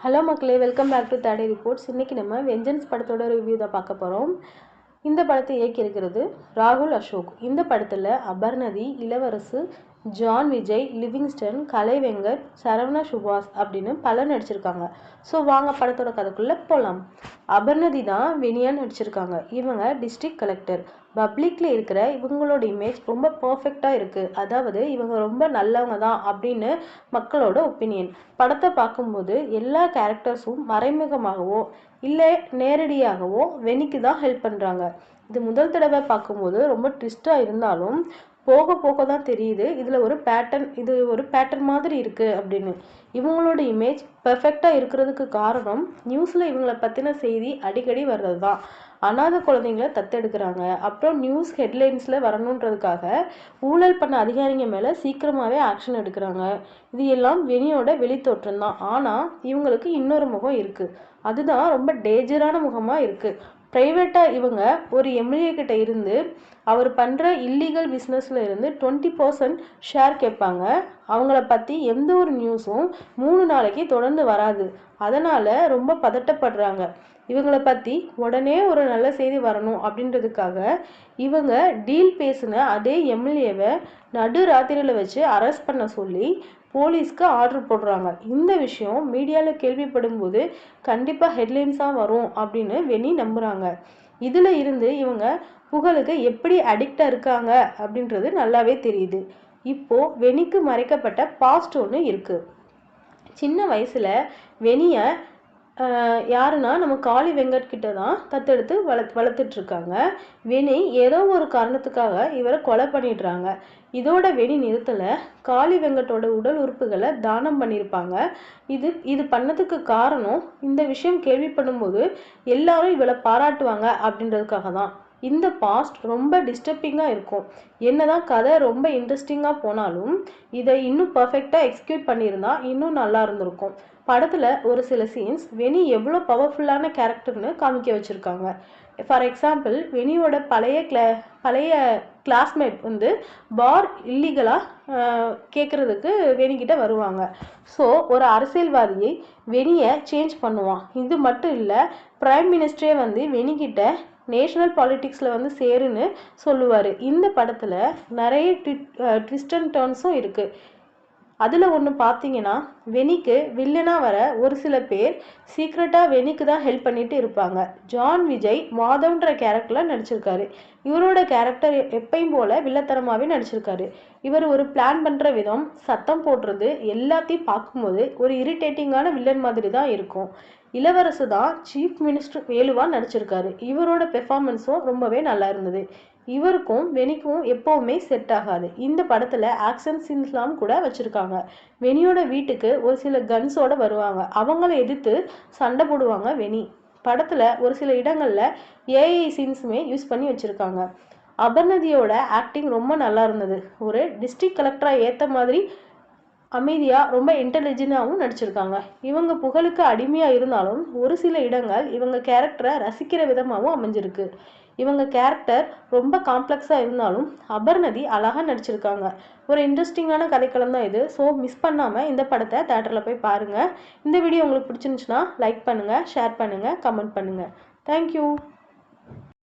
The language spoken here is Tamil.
ஹலோ மக்களே, வெல்கம் பேக் டு தேடை ரிப்போர்ட்ஸ். இன்றைக்கி நம்ம வெஞ்சன்ஸ் படத்தோட ரிவ்யூ தான் பார்க்க போகிறோம். இந்த படத்தை இயக்கியிருக்கிறது ராகுல் அசோக். இந்த படத்தில் அபர்ணதி, இளவரசு, ஜான் விஜய், லிவிங்ஸ்டன், கலை வெங்கட், சரவணா சுபாஷ் அப்படின்னு பலர் நடிச்சிருக்காங்க. ஸோ வாங்க படத்தோட கதைக்குள்ளே போகலாம். அபர்ணதி தான் வெனியா நடிச்சிருக்காங்க. இவங்க டிஸ்ட்ரிக்ட் கலெக்டர். பப்ளிக்கில் இருக்கிற இவங்களோட இமேஜ் ரொம்ப பர்ஃபெக்டாக இருக்குது. அதாவது இவங்க ரொம்ப நல்லவங்க தான் அப்படின்னு மக்களோட ஒப்பீனியன். படத்தை பார்க்கும்போது எல்லா கேரக்டர்ஸும் மறைமுகமாகவோ இல்லை நேரடியாகவோ வெனிக்கு தான் ஹெல்ப் பண்ணுறாங்க. இது முதல் தடவை பார்க்கும்போது ரொம்ப ட்விஸ்டாக இருந்தாலும் போக போக தான் தெரியுது இதில் ஒரு பேட்டர்ன் மாதிரி இருக்குது அப்படின்னு. இவங்களோட இமேஜ் பெர்ஃபெக்டாக இருக்கிறதுக்கு காரணம் நியூஸில் இவங்களை பற்றின செய்தி அடிக்கடி வர்றது தான். அனாதை குழந்தைங்கள தத்தெடுக்கிறாங்க, அப்புறம் நியூஸ் ஹெட்லைன்ஸில் வரணுன்றதுக்காக ஊழல் பண்ண அதிகாரிங்க மேலே சீக்கிரமாகவே ஆக்ஷன் எடுக்கிறாங்க. இது எல்லாம் வெனியோட வெளித்தோற்றம் தான். ஆனால் இவங்களுக்கு இன்னொரு முகம் இருக்குது. அதுதான் ரொம்ப டேஞ்சரான முகமாக இருக்குது. ப்ரைவேட்டாக இவங்க ஒரு எம்எல்ஏ கிட்ட இருந்து அவர் பண்ணுற இல்லீகல் பிஸ்னஸில் இருந்து 20% ஷேர் கேட்பாங்க. அவங்கள பற்றி எந்த ஒரு நியூஸும் 3 நாளைக்கு தொடர்ந்து வராது. அதனால் ரொம்ப பதட்டப்படுறாங்க. இவங்களை பற்றி உடனே ஒரு நல்ல செய்தி வரணும் அப்படின்றதுக்காக இவங்க டீல் பேசின அதே எம்எல்ஏவை நடு ராத்திரியில் வச்சு அரெஸ்ட் பண்ண சொல்லி போலீஸ்க்கு ஆர்டர் போடுறாங்க. இந்த விஷயம் மீடியாவில் கேள்விப்படும் போது கண்டிப்பாக ஹெட்லைன்ஸாக வரும் அப்படின்னு வெனி நம்புகிறாங்க. இதில் இருந்து இவங்க புகழுக்கு எப்படி அடிக்டாக இருக்காங்க அப்படின்றது நல்லாவே தெரியுது. இப்போது வெனிக்கு மறைக்கப்பட்ட பாஸ்ட் ஒன்று இருக்குது. சின்ன வயசில் வெனியை யாருன்னா நம்ம காளி வெங்கட் கிட்ட தான் தத்தெடுத்து வளர்த்துட்ருக்காங்க. வெனி ஏதோ ஒரு காரணத்துக்காக இவரை கொலை பண்ணிடுறாங்க. இதோட வெனி நிறுத்தலை. காளி வெங்கட்டோட உடல் உறுப்புகளை தானம் பண்ணியிருப்பாங்க. இது பண்ணதுக்கு காரணம் இந்த விஷயம் கேள்விப்படும்போது எல்லாரும் இவளை பாராட்டுவாங்க அப்படின்றதுக்காக தான். இந்த பாஸ்ட் ரொம்ப டிஸ்டர்பிங்காக இருக்கும். என்னதான் கதை ரொம்ப இன்ட்ரெஸ்டிங்காக போனாலும் இதை இன்னும் பர்ஃபெக்டாக எக்ஸிக்யூட் பண்ணியிருந்தா இன்னும் நல்லா இருந்திருக்கும். படத்தில் ஒரு சில சீன்ஸ் வெனி எவ்வளோ பவர்ஃபுல்லான கேரக்டர்னு காமிக்க வச்சுருக்காங்க. ஃபார் எக்ஸாம்பிள், வெனியோட பழைய கிளாஸ்மேட் வந்து பார் இல்லீகலாக கேட்குறதுக்கு வெனிக்கிட்ட வருவாங்க. ஸோ ஒரு அரசியல்வாதியை வெனியை சேஞ்ச் பண்ணுவான். இது மட்டும் இல்லை, பிரைம் மினிஸ்டரே வந்து வெனிக்கிட்ட நேஷனல் பாலிட்டிக்ஸில் வந்து சேருன்னு சொல்லுவார். இந்த படத்தில் நிறைய ட்விஸ்ட் அண்ட் டர்ன்ஸும் இருக்குது. அதில் ஒன்று பார்த்தீங்கன்னா, வெனிக்கு வில்லனாக வர ஒரு சில பேர் சீக்ரெட்டாக வெனிக்கு தான் ஹெல்ப் பண்ணிட்டு இருப்பாங்க. ஜான் விஜய் மாதவ்ன்ற கேரக்டரில் நடிச்சிருக்காரு. இவரோட கேரக்டர் எப்பயும் போல் வில்லத்தனமாகவே நடிச்சிருக்காரு. இவர் ஒரு பிளான் பண்ணுற விதம், சத்தம் போடுறது எல்லாத்தையும் பார்க்கும்போது ஒரு இரிட்டேட்டிங்கான வில்லன் மாதிரி தான் இருக்கும். இளவரசு தான் சீஃப் மினிஸ்டர் வேலுவா நடிச்சிருக்காரு. இவரோட பெர்ஃபார்மன்ஸும் ரொம்பவே நல்லா இருந்தது. இவருக்கும் வெனிக்கும் எப்போவுமே செட் ஆகாது. இந்த படத்தில் ஆக்ஷன் சீன்ஸ்லாம் கூட வச்சுருக்காங்க. வெனியோட வீட்டுக்கு ஒரு சில கன்ஸோடு வருவாங்க. அவங்கள எதிர்த்து சண்டை போடுவாங்க வெனி. படத்தில் ஒரு சில இடங்களில் ஏஐ சீன்ஸுமே யூஸ் பண்ணி வச்சுருக்காங்க. அபர்ணதியோட ஆக்டிங் ரொம்ப நல்லா இருந்தது. ஒரு டிஸ்ட்ரிக்ட் கலெக்டராக ஏற்ற மாதிரி அமைதியாக ரொம்ப இன்டெலிஜென்ட்டாகவும் நடிச்சிருக்காங்க. இவங்க புகழுக்கு அடிமையாக இருந்தாலும் ஒரு சில இடங்கள் இவங்க கேரக்டரை ரசிக்கிற விதமாகவும் அமைஞ்சிருக்கு. இவங்க கேரக்டர் ரொம்ப காம்ப்ளெக்ஸாக இருந்தாலும் அபர்ணதி அழகாக நடிச்சிருக்காங்க. ஒரு இன்ட்ரெஸ்டிங்கான கதைக்களம் தான் இது. ஸோ மிஸ் பண்ணாமல் இந்த படத்தை தேட்டரில் போய் பாருங்கள். இந்த வீடியோ உங்களுக்கு பிடிச்சிருந்துச்சுன்னா லைக் பண்ணுங்கள், ஷேர் பண்ணுங்கள், கமெண்ட் பண்ணுங்கள். தேங்க்யூ.